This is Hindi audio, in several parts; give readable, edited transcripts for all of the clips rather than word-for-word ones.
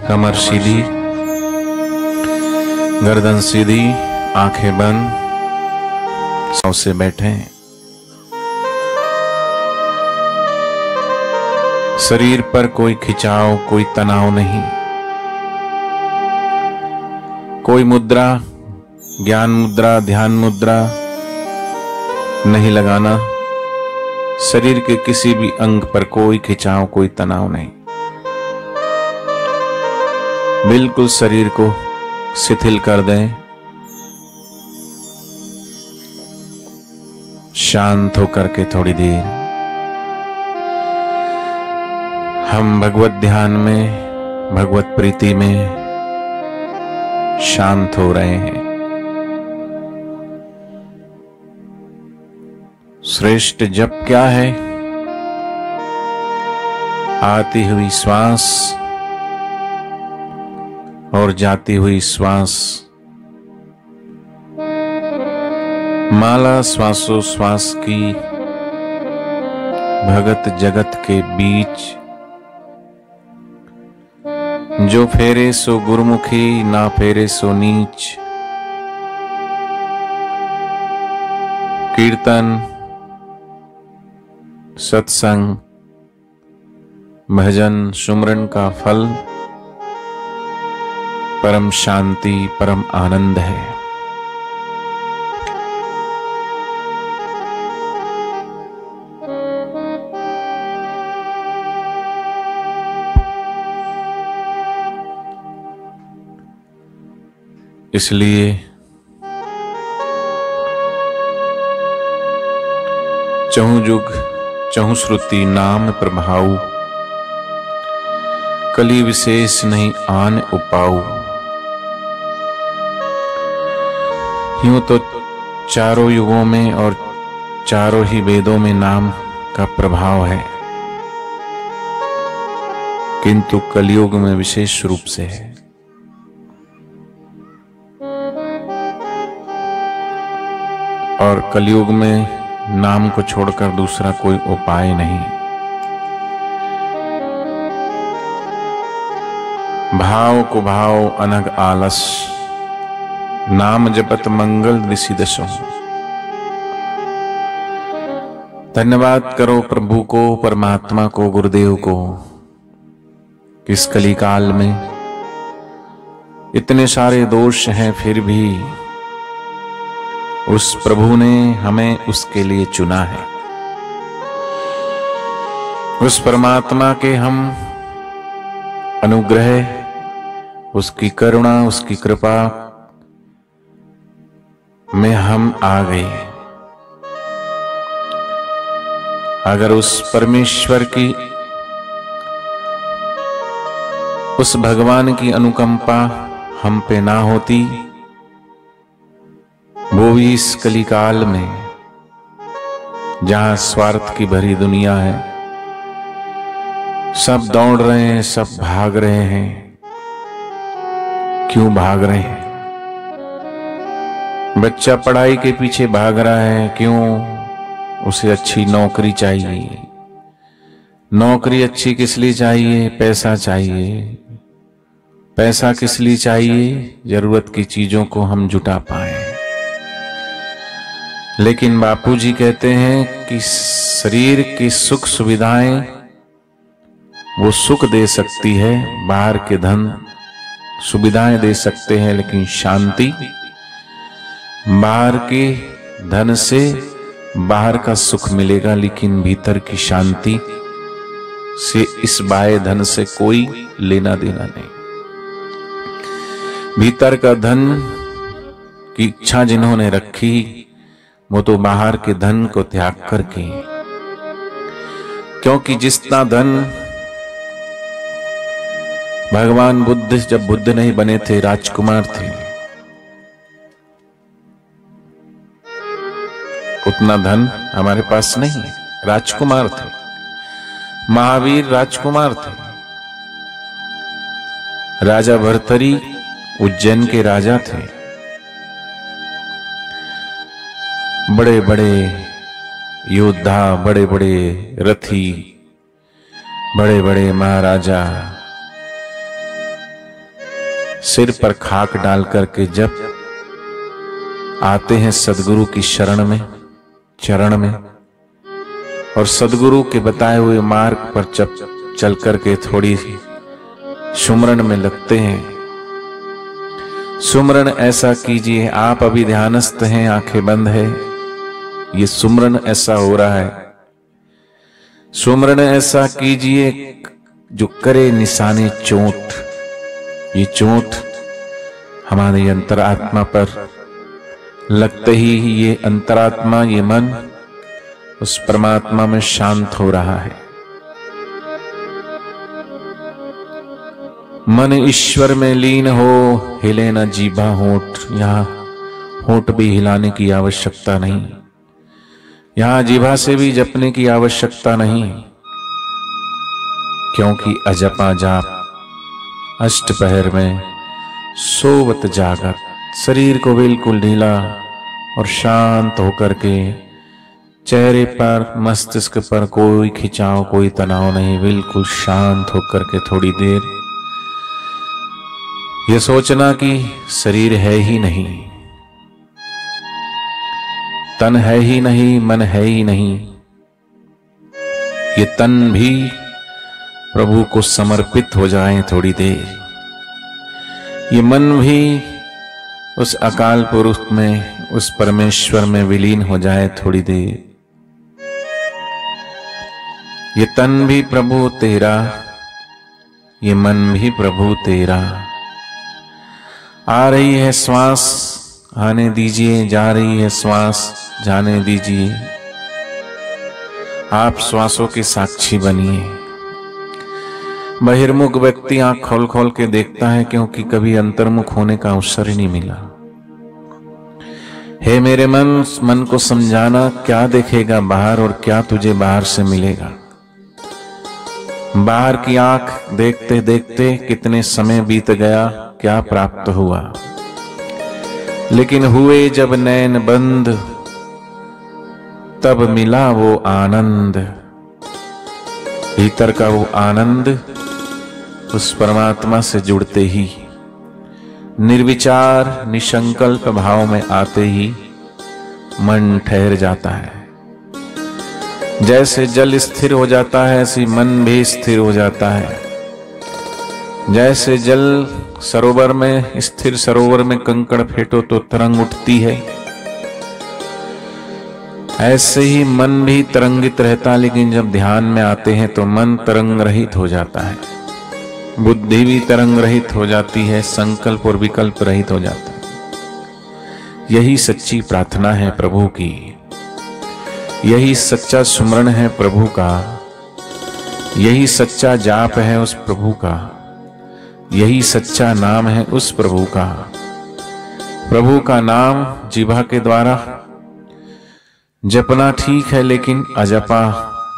कमर सीधी, गर्दन सीधी, आंखें बंद, सौ से बैठे। शरीर पर कोई खिंचाव, कोई तनाव नहीं। कोई मुद्रा, ज्ञान मुद्रा, ध्यान मुद्रा नहीं लगाना। शरीर के किसी भी अंग पर कोई खिंचाव, कोई तनाव नहीं। बिल्कुल शरीर को शिथिल कर दें। शांत होकर के थोड़ी देर हम भगवत ध्यान में, भगवत प्रीति में शांत हो रहे हैं। श्रेष्ठ जप क्या है? आती हुई श्वास और जाती हुई श्वास, माला श्वासोश्वास की भगत जगत के बीच, जो फेरे सो गुरुमुखी, ना फेरे सो नीच। कीर्तन, सत्संग, भजन, सुमरन का फल परम शांति, परम आनंद है। इसलिए चहुं जुग चहुं श्रुति नाम प्रभाऊ, कली विशेष नहीं आन उपाऊ। यूं तो चारों युगों में और चारों ही वेदों में नाम का प्रभाव है, किंतु कलयुग में विशेष रूप से है। और कलयुग में नाम को छोड़कर दूसरा कोई उपाय नहीं। भाव को भाव अनग आलस, नाम जपत मंगल दिशि दशों। धन्यवाद करो प्रभु को, परमात्मा को, गुरुदेव को। इस कलिकाल में इतने सारे दोष हैं, फिर भी उस प्रभु ने हमें उसके लिए चुना है। उस परमात्मा के हम अनुग्रह, उसकी करुणा, उसकी कृपा में हम आ गए। अगर उस परमेश्वर की, उस भगवान की अनुकंपा हम पे ना होती, वो भी इस कलिकाल में जहां स्वार्थ की भरी दुनिया है, सब दौड़ रहे हैं, सब भाग रहे हैं। क्यों भाग रहे हैं? बच्चा पढ़ाई के पीछे भाग रहा है, क्यों? उसे अच्छी नौकरी चाहिए। नौकरी अच्छी किस लिए चाहिए? पैसा चाहिए। पैसा किस लिए चाहिए? जरूरत की चीजों को हम जुटा पाए। लेकिन बापूजी कहते हैं कि शरीर की सुख सुविधाएं वो सुख दे सकती है, बाहर के धन सुविधाएं दे सकते हैं, लेकिन शांति बाहर के धन से बाहर का सुख मिलेगा, लेकिन भीतर की शांति से इस बाह्य धन से कोई लेना देना नहीं। भीतर का धन की इच्छा जिन्होंने रखी, वो तो बाहर के धन को त्याग करके, क्योंकि जितना धन भगवान बुद्ध, जब बुद्ध नहीं बने थे, राजकुमार थे, उतना धन हमारे पास नहीं है। राजकुमार थे, महावीर राजकुमार थे। राजा भर्तरी उज्जैन के राजा थे। बड़े बड़े योद्धा, बड़े बड़े रथी, बड़े बड़े महाराजा सिर पर खाक डाल करके जब आते हैं सदगुरु की शरण में, चरण में, और सदगुरु के बताए हुए मार्ग पर चल करके थोड़ी सुमरन में लगते हैं। सुमरन ऐसा कीजिए, आप अभी ध्यानस्थ हैं, आंखें बंद है, ये सुमरन ऐसा हो रहा है। सुमरन ऐसा कीजिए जो करे निशाने चोट। ये चोट हमारे अंतरात्मा पर लगते ही ये अंतरात्मा, ये मन उस परमात्मा में शांत हो रहा है। मन ईश्वर में लीन हो, हिले न जीभा होठ। यहां होठ भी हिलाने की आवश्यकता नहीं, यहां जीभा से भी जपने की आवश्यकता नहीं, क्योंकि अजपा जाप अष्टपहर में सोवत जागत। शरीर को बिल्कुल ढीला और शांत होकर के, चेहरे पर मस्तिष्क पर कोई खिंचाव, कोई तनाव नहीं, बिल्कुल शांत होकर के थोड़ी देर ये सोचना कि शरीर है ही नहीं, तन है ही नहीं, मन है ही नहीं। ये तन भी प्रभु को समर्पित हो जाए थोड़ी देर, ये मन भी उस अकाल पुरुष में, उस परमेश्वर में विलीन हो जाए थोड़ी देर। ये तन भी प्रभु तेरा, ये मन भी प्रभु तेरा। आ रही है श्वास, आने दीजिए, जा रही है श्वास, जाने दीजिए। आप श्वासों के साक्षी बनिए। बहिर्मुख व्यक्ति आंख खोल खोल के देखता है, क्योंकि कभी अंतर्मुख होने का अवसर ही नहीं मिला। हे मेरे मन को समझाना, क्या देखेगा बाहर और क्या तुझे बाहर से मिलेगा। बाहर की आंख देखते देखते कितने समय बीत गया, क्या प्राप्त हुआ। लेकिन हुए जब नैन बंद, तब मिला वो आनंद। भीतर का वो आनंद उस परमात्मा से जुड़ते ही, निर्विचार निसंकल्प भाव में आते ही मन ठहर जाता है। जैसे जल स्थिर हो जाता है, ऐसी मन भी स्थिर हो जाता है। जैसे जल सरोवर में, स्थिर सरोवर में कंकड़ फेंटो तो तरंग उठती है, ऐसे ही मन भी तरंगित रहता, लेकिन जब ध्यान में आते हैं तो मन तरंग रहित हो जाता है, बुद्धि भी तरंग रहित हो जाती है, संकल्प और विकल्प रहित हो जाता है। यही सच्ची प्रार्थना है प्रभु की, यही सच्चा सुमरण है प्रभु का, यही सच्चा जाप है उस प्रभु का, यही सच्चा नाम है उस प्रभु का। प्रभु का नाम जिह्वा के द्वारा जपना ठीक है, लेकिन अजपा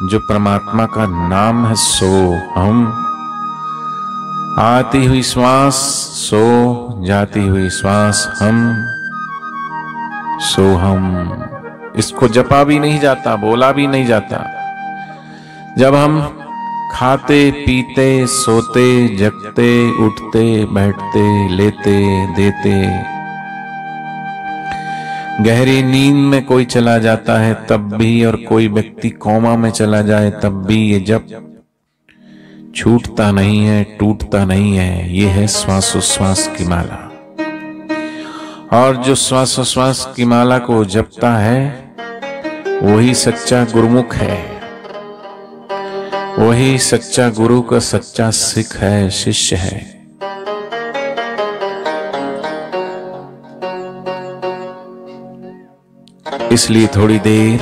जो परमात्मा का नाम है, सो हम। आती हुई श्वास सो, जाती हुई श्वास हम, सो हम। इसको जपा भी नहीं जाता, बोला भी नहीं जाता। जब हम खाते पीते, सोते, जगते, उठते, बैठते, लेते, देते, गहरी नींद में कोई चला जाता है तब भी, और कोई व्यक्ति कोमा में चला जाए तब भी, ये जप छूटता नहीं है, टूटता नहीं है। ये है श्वासोश्वास की माला। और जो श्वासोश्वास की माला को जपता है, वही सच्चा गुरुमुख है, वही सच्चा गुरु का सच्चा सिख है, शिष्य है। इसलिए थोड़ी देर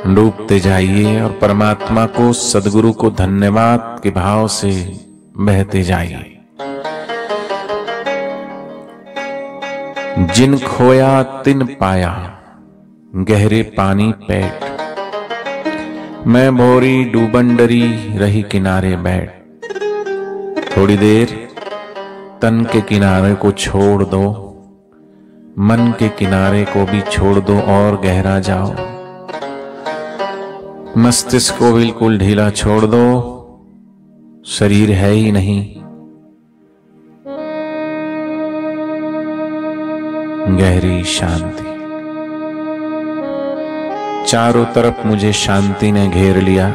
डूबते जाइए और परमात्मा को, सदगुरु को धन्यवाद के भाव से बहते जाइए। जिन खोया तिन पाया, गहरे पानी पैठ। मैं भोरी डूबन डरी, रही किनारे बैठ। थोड़ी देर तन के किनारे को छोड़ दो, मन के किनारे को भी छोड़ दो और गहरा जाओ। मस्तिष्क को बिल्कुल ढीला छोड़ दो, शरीर है ही नहीं। गहरी शांति। चारों तरफ मुझे शांति ने घेर लिया,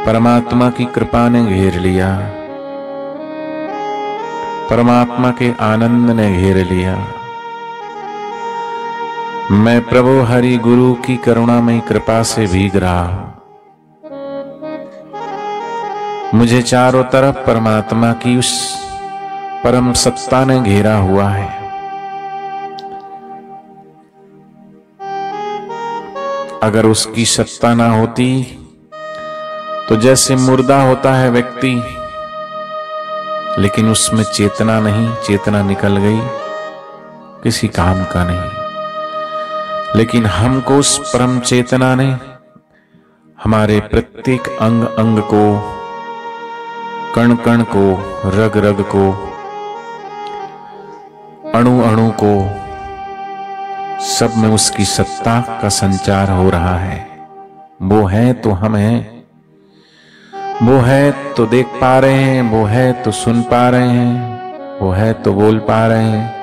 परमात्मा की कृपा ने घेर लिया, परमात्मा के आनंद ने घेर लिया। मैं प्रभु हरि गुरु की करुणामयी कृपा से भीग रहा हूं। मुझे चारों तरफ परमात्मा की उस परम सत्ता ने घेरा हुआ है। अगर उसकी सत्ता ना होती तो जैसे मुर्दा होता है व्यक्ति, लेकिन उसमें चेतना नहीं, चेतना निकल गई, किसी काम का नहीं। लेकिन हमको उस परम चेतना ने हमारे प्रत्येक अंग अंग को, कण कण को, रग रग को, अणु अणु को, सब में उसकी सत्ता का संचार हो रहा है। वो है तो हम हैं, वो है तो देख पा रहे हैं, वो है तो सुन पा रहे हैं, वो है तो बोल पा रहे हैं,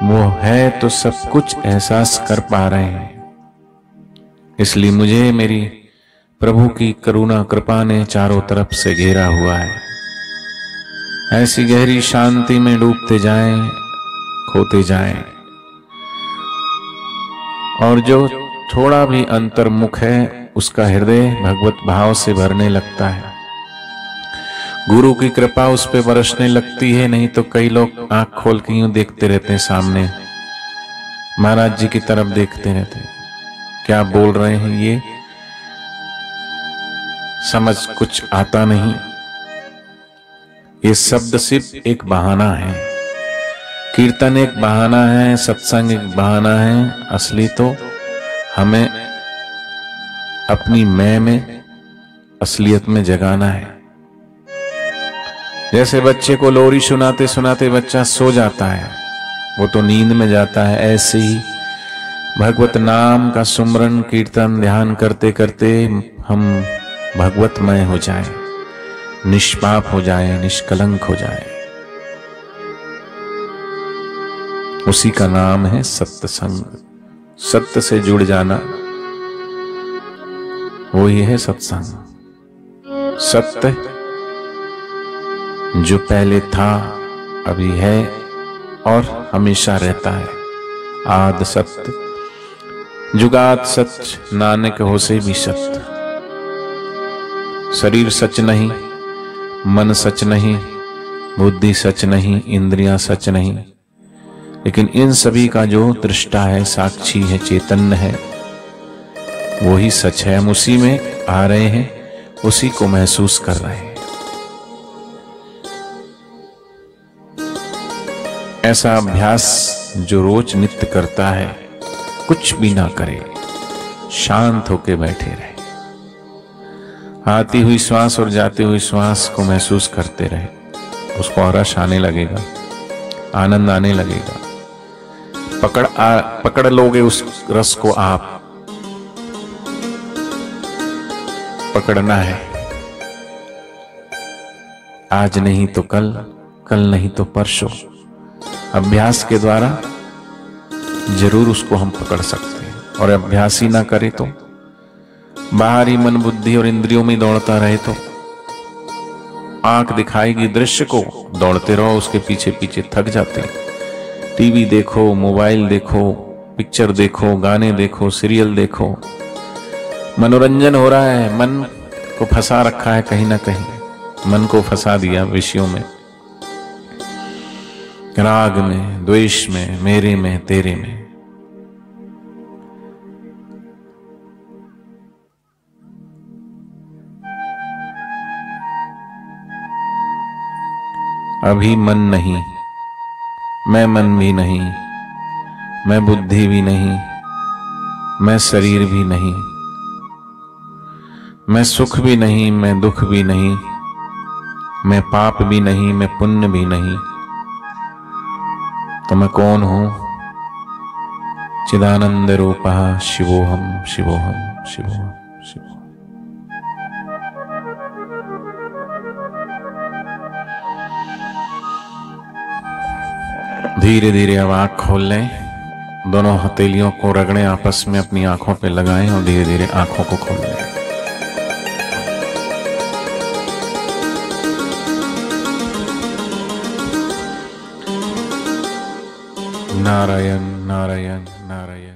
वो है तो सब कुछ एहसास कर पा रहे हैं। इसलिए मुझे मेरी प्रभु की करुणा कृपा ने चारों तरफ से घेरा हुआ है। ऐसी गहरी शांति में डूबते जाएं, खोते जाएं, और जो थोड़ा भी अंतर्मुख है उसका हृदय भगवत भाव से भरने लगता है। गुरु की कृपा उस पे बरसने लगती है। नहीं तो कई लोग आंख खोल के यूं देखते रहते हैं, सामने महाराज जी की तरफ देखते रहते हैं, क्या बोल रहे हैं ये समझ कुछ आता नहीं। ये शब्द सिर्फ एक बहाना है, कीर्तन एक बहाना है, सत्संग एक बहाना है। असली तो हमें अपनी मैं में, असलियत में जगाना है। जैसे बच्चे को लोरी सुनाते सुनाते बच्चा सो जाता है, वो तो नींद में जाता है, ऐसे ही भगवत नाम का सुमरन कीर्तन ध्यान करते करते हम भगवतमय हो जाएं, निष्पाप हो जाएं, निष्कलंक हो जाएं। उसी का नाम है सत्संग। सत्य से जुड़ जाना, वो ही है सत्संग। सत्य जो पहले था, अभी है और हमेशा रहता है। आद सत्य जुगात सच, नानक होसे भी सत्य। शरीर सच नहीं, मन सच नहीं, बुद्धि सच नहीं, इंद्रियां सच नहीं, लेकिन इन सभी का जो दृष्टा है, साक्षी है, चैतन्य है, वो ही सच है। हम उसी में आ रहे हैं, उसी को महसूस कर रहे हैं। ऐसा अभ्यास जो रोज नित्य करता है, कुछ भी ना करे, शांत होके बैठे रहे, आती हुई श्वास और जाती हुई श्वास को महसूस करते रहे, उसको रस आने लगेगा, आनंद आने लगेगा। पकड़ लोगे उस रस को, आप पकड़ना है। आज नहीं तो कल, कल नहीं तो परसों। अभ्यास के द्वारा जरूर उसको हम पकड़ सकते हैं। और अभ्यास ही ना करे तो, बाहरी मन बुद्धि और इंद्रियों में दौड़ता रहे तो, आंख दिखाएगी दृश्य को, दौड़ते रहो उसके पीछे पीछे, थक जाते हैं। टीवी देखो, मोबाइल देखो, पिक्चर देखो, गाने देखो, सीरियल देखो, मनोरंजन हो रहा है। मन को फंसा रखा है कहीं ना कहीं, मन को फंसा दिया विषयों में, राग में, द्वेष में, मेरे में, तेरे में। अभी मन नहीं, मैं मन भी नहीं, मैं बुद्धि भी नहीं, मैं शरीर भी नहीं, मैं सुख भी नहीं, मैं दुख भी नहीं, मैं पाप भी नहीं, मैं पुण्य भी नहीं। तो मैं कौन हूं? चिदानंद रूपः शिवोहम शिवोहम शिवोहम शिवोहम। धीरे धीरे अब आंख खोल लें, दोनों हथेलियों को रगड़ें, आपस में अपनी आंखों पे लगाएं और धीरे धीरे आंखों को खोल लें। नारायण नारायण नारायण।